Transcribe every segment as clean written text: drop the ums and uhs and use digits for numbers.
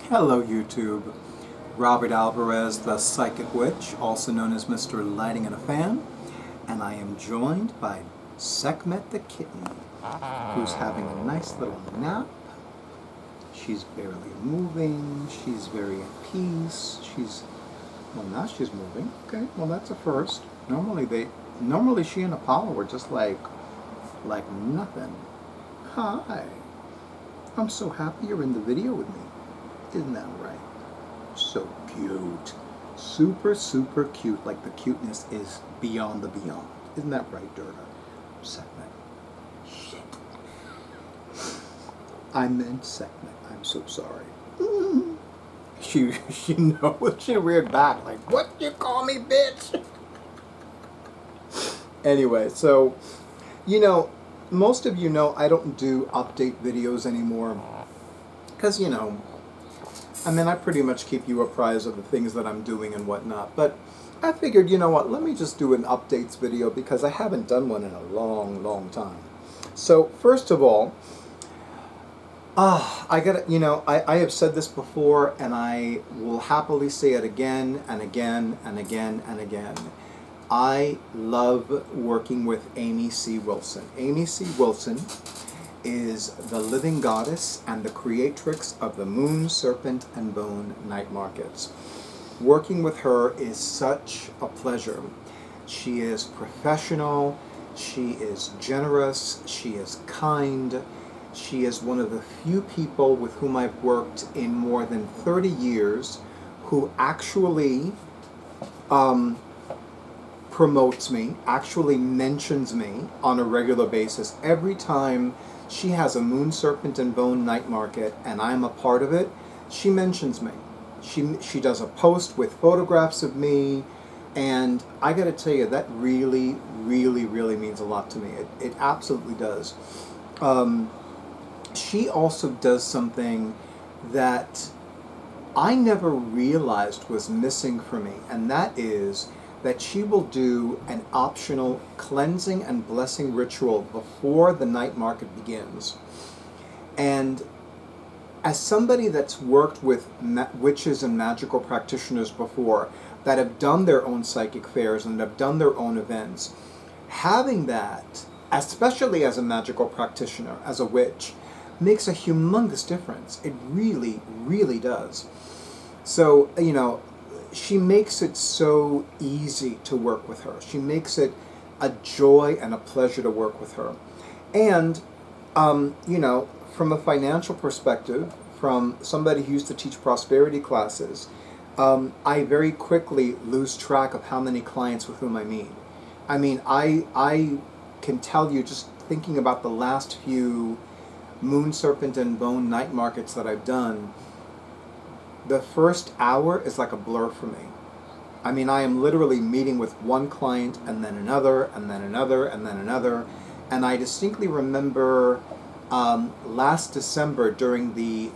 Hello YouTube, Robert Alvarez, the Psychic Witch, also known as Mr. Lighting and a Fan, and I am joined by Sekhmet the Kitten, who's having a nice little nap. She's barely moving, she's very at peace, well now she's moving. Okay, well that's a first. Normally she and Apollo are just like nothing. Hi, I'm so happy you're in the video with me. Isn't that right? So cute. Super, super cute. Like the cuteness is beyond the beyond. Isn't that right, Durga? Sekhmet. Shit. I meant Sekhmet. I'm so sorry. She knows. She reared back like, what you call me, bitch? Anyway, so, most of you know I don't do update videos anymore. Because, I pretty much keep you apprised of the things that I'm doing and whatnot. But I figured, you know what, let me just do an updates video because I haven't done one in a long, long time. So, first of all, I have said this before and I will happily say it again and again and again and again. I love working with Amy C. Wilson. Amy C. Wilson is the living goddess and the creatrix of the Moon, Serpent, and Bone night markets. Working with her is such a pleasure. She is professional, she is generous, she is kind, she is one of the few people with whom I've worked in more than 30 years who actually promotes me, actually mentions me on a regular basis. Every time she has a Moon, Serpent, and Bone night market and I'm a part of it, she mentions me. She does a post with photographs of me, and I gotta tell you, that really, really, really means a lot to me. It absolutely does. She also does something that I never realized was missing for me, and that is that she will do an optional cleansing and blessing ritual before the night market begins. And as somebody that's worked with witches and magical practitioners before, that have done their own psychic fairs and have done their own events, having that, especially as a magical practitioner, as a witch, makes a humongous difference. It really, really does. So, she makes it so easy to work with her. She makes it a joy and a pleasure to work with her. And, from a financial perspective, from somebody who used to teach prosperity classes, I very quickly lose track of how many clients with whom I meet. I can tell you, just thinking about the last few Moon, Serpent, and Bone night markets that I've done, the first hour is like a blur for me. I am literally meeting with one client and then another and then another and then another. And I distinctly remember last December during the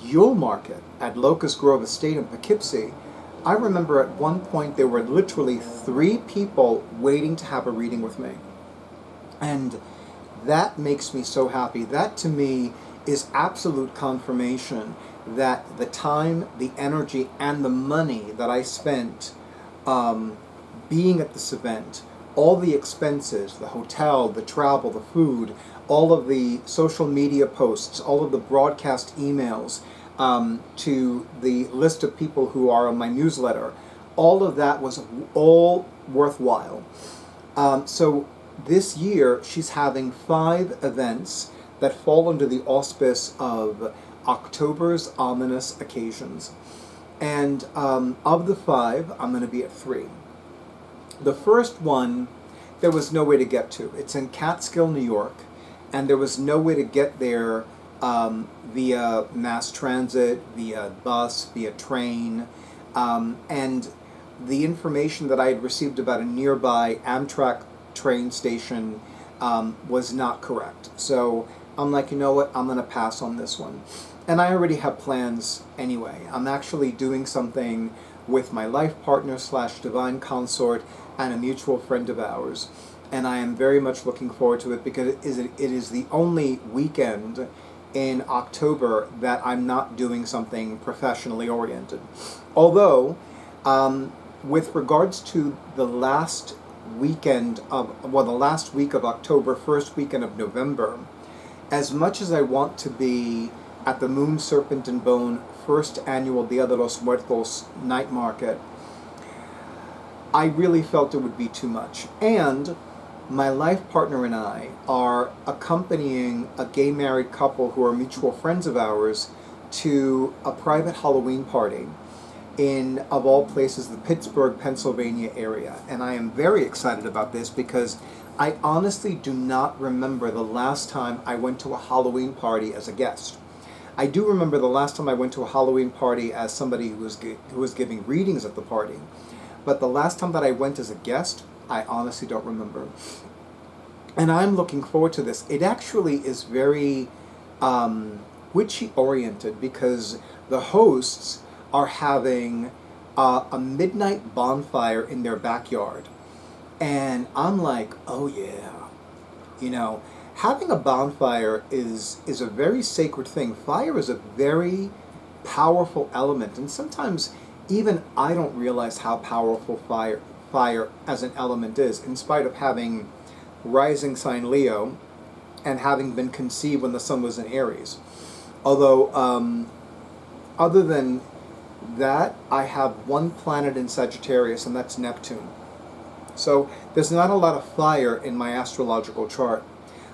Yule Market at Locust Grove Estate in Poughkeepsie, I remember at one point there were literally 3 people waiting to have a reading with me. And that makes me so happy. That to me is absolute confirmation that the time, the energy, and the money that I spent being at this event, all the expenses, the hotel, the travel, the food, all of the social media posts, all of the broadcast emails to the list of people who are on my newsletter, all of that was all worthwhile. So this year she's having 5 events that fall under the auspice of October's ominous occasions. And of the 5, I'm going to be at 3. The first one, there was no way to get to. It's in Catskill, New York, and there was no way to get there via mass transit, via bus, via train, and the information that I had received about a nearby Amtrak train station was not correct. So I'm like, you know what, I'm going to pass on this one. And I already have plans anyway. I'm actually doing something with my life partner / divine consort and a mutual friend of ours. And I am very much looking forward to it because it is the only weekend in October that I'm not doing something professionally oriented. Although, with regards to the last the last week of October, first weekend of November, as much as I want to be at the Moon, Serpent, and Bone first annual Dia de los Muertos night market, I really felt it would be too much. And my life partner and I are accompanying a gay married couple who are mutual friends of ours to a private Halloween party in, of all places, the Pittsburgh, Pennsylvania area. And I am very excited about this because I honestly do not remember the last time I went to a Halloween party as a guest. I do remember the last time I went to a Halloween party as somebody who was giving readings at the party. But the last time that I went as a guest, I honestly don't remember. And I'm looking forward to this. It actually is very witchy-oriented because the hosts are having a midnight bonfire in their backyard. And I'm like, oh yeah. You know, having a bonfire is a very sacred thing. Fire is a very powerful element. And sometimes even I don't realize how powerful fire as an element is, in spite of having rising sign Leo and having been conceived when the sun was in Aries. Although, other than that, I have one planet in Sagittarius, and that's Neptune. So there's not a lot of fire in my astrological chart.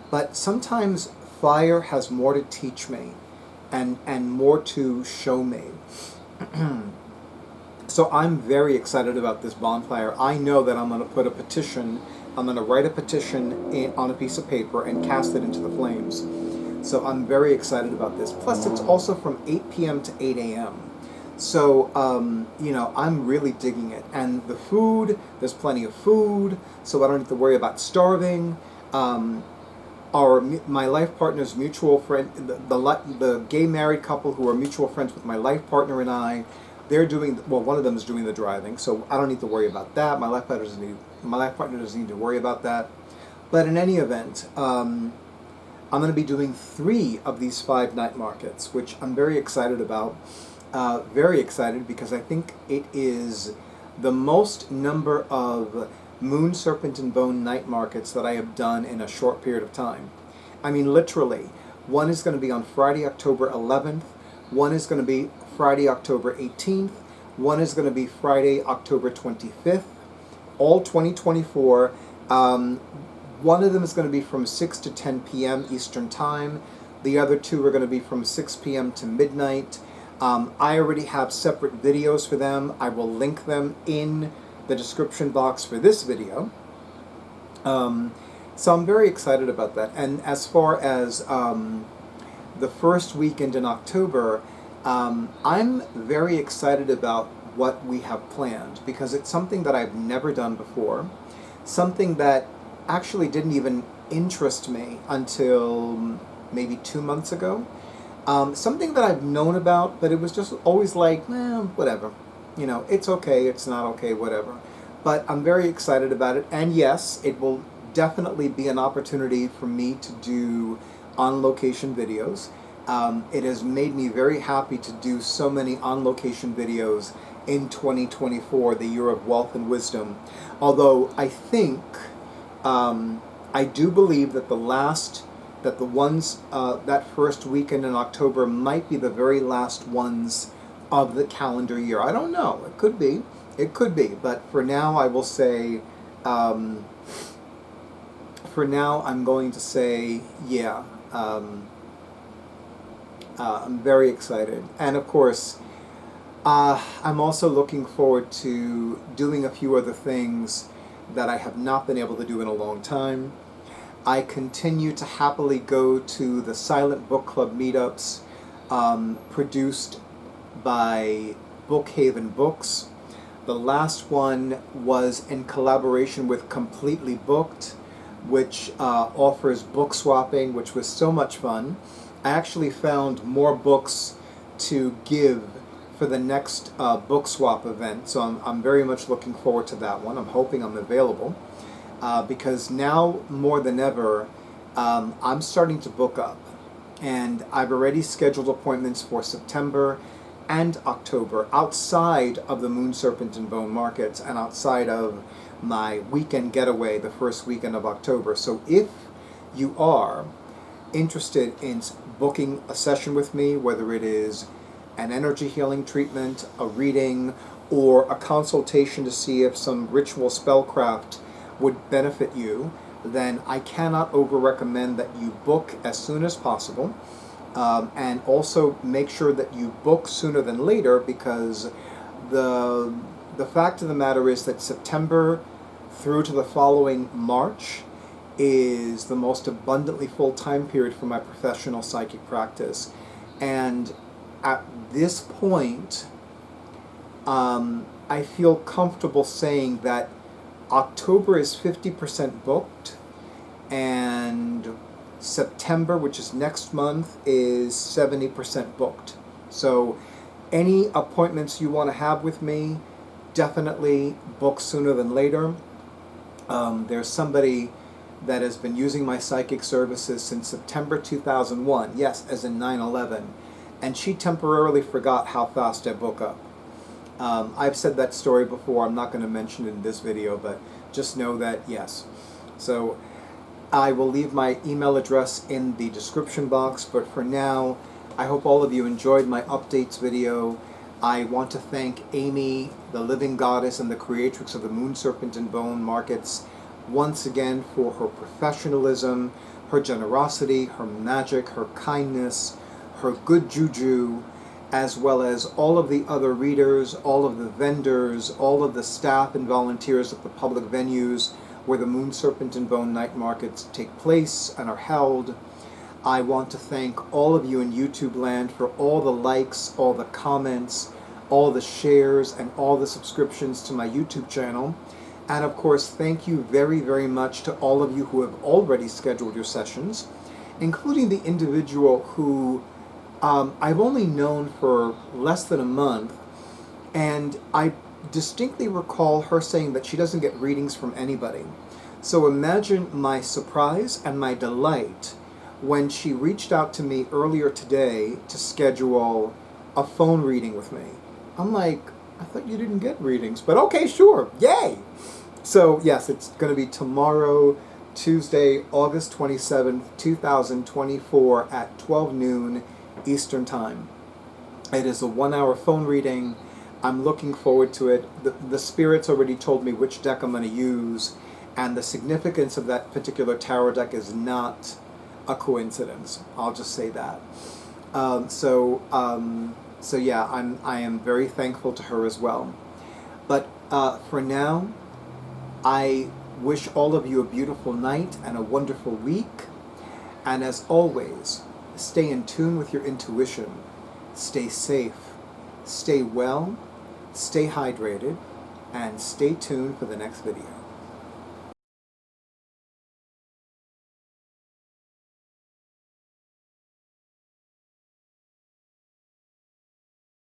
But sometimes fire has more to teach me and more to show me. So I'm very excited about this bonfire. I know that I'm going to put a petition, I'm going to write a petition on a piece of paper and cast it into the flames. So I'm very excited about this. Plus, it's also from 8 p.m. to 8 a.m. So, you know, I'm really digging it. And the food, there's plenty of food, so I don't have to worry about starving. My life partner's mutual friend, the gay married couple who are mutual friends with my life partner and I, they're doing, well, one of them is doing the driving, so I don't need to worry about that. My life partner doesn't need to worry about that. But in any event, I'm going to be doing 3 of these 5 night markets, which I'm very excited about. Very excited because I think it is the most number of Moon, Serpent, and Bone night markets that I have done in a short period of time. I mean, literally. One is going to be on Friday, October 11th. One is going to be Friday, October 18th. One is going to be Friday, October 25th. All 2024. One of them is going to be from 6 to 10 p.m. Eastern Time. The other 2 are going to be from 6 p.m. to midnight. I already have separate videos for them. I will link them in the description box for this video. So I'm very excited about that. And as far as the first weekend in October, I'm very excited about what we have planned because it's something that I've never done before, something that actually didn't even interest me until maybe 2 months ago. Something that I've known about, but it was just always like, whatever. You know, it's okay, it's not okay, whatever. But I'm very excited about it. And yes, it will definitely be an opportunity for me to do on-location videos. It has made me very happy to do so many on-location videos in 2024, the year of wealth and wisdom. Although I think, I do believe that that first weekend in October might be the very last ones of the calendar year. I don't know. It could be. It could be. But for now, I will say, for now, I'm going to say, yeah. I'm very excited. And of course, I'm also looking forward to doing a few other things that I have not been able to do in a long time. I continue to happily go to the Silent Book Club meetups produced by Bookhaven Books. The last one was in collaboration with Completely Booked, which offers book swapping, which was so much fun. I actually found more books to give for the next book swap event, so I'm very much looking forward to that one. I'm hoping I'm available. Because now more than ever, I'm starting to book up. And I've already scheduled appointments for September and October outside of the Moon, Serpent, and Bone markets and outside of my weekend getaway the first weekend of October. So if you are interested in booking a session with me, whether it is an energy healing treatment, a reading, or a consultation to see if some ritual spellcraft would benefit you, then I cannot over-recommend that you book as soon as possible. And also make sure that you book sooner than later, because the fact of the matter is that September through to the following March is the most abundantly full time period for my professional psychic practice. And at this point, I feel comfortable saying that October is 50% booked, and September, which is next month, is 70% booked. So any appointments you want to have with me, definitely book sooner than later. There's somebody that has been using my psychic services since September 2001, yes, as in 9/11, and she temporarily forgot how fast I book up. I've said that story before. I'm not going to mention it in this video, but just know that, yes. So I will leave my email address in the description box, but for now, I hope all of you enjoyed my updates video. I want to thank Amy, the living goddess and the creatrix of the Moon, Serpent, and Bone markets, once again for her professionalism, her generosity, her magic, her kindness, her good juju, as well as all of the other readers, all of the vendors, all of the staff and volunteers at the public venues where the Moon, Serpent, and Bone night markets take place and are held. I want to thank all of you in YouTube land for all the likes, all the comments, all the shares, and all the subscriptions to my YouTube channel. And of course, thank you very, very much to all of you who have already scheduled your sessions, including the individual who I've only known for less than a month, and I distinctly recall her saying that she doesn't get readings from anybody. So imagine my surprise and my delight when she reached out to me earlier today to schedule a phone reading with me. I'm like, I thought you didn't get readings, but okay, sure, yay! So yes, it's going to be tomorrow, Tuesday, August 27th, 2024 at 12 noon Eastern Time. It is a 1-hour phone reading. I'm looking forward to it. The spirits already told me which deck I'm going to use, and the significance of that particular tarot deck is not a coincidence. I'll just say that. So yeah, I am very thankful to her as well. But for now, I wish all of you a beautiful night and a wonderful week. And as always, stay in tune with your intuition. Stay safe. Stay well. Stay hydrated. And stay tuned for the next video.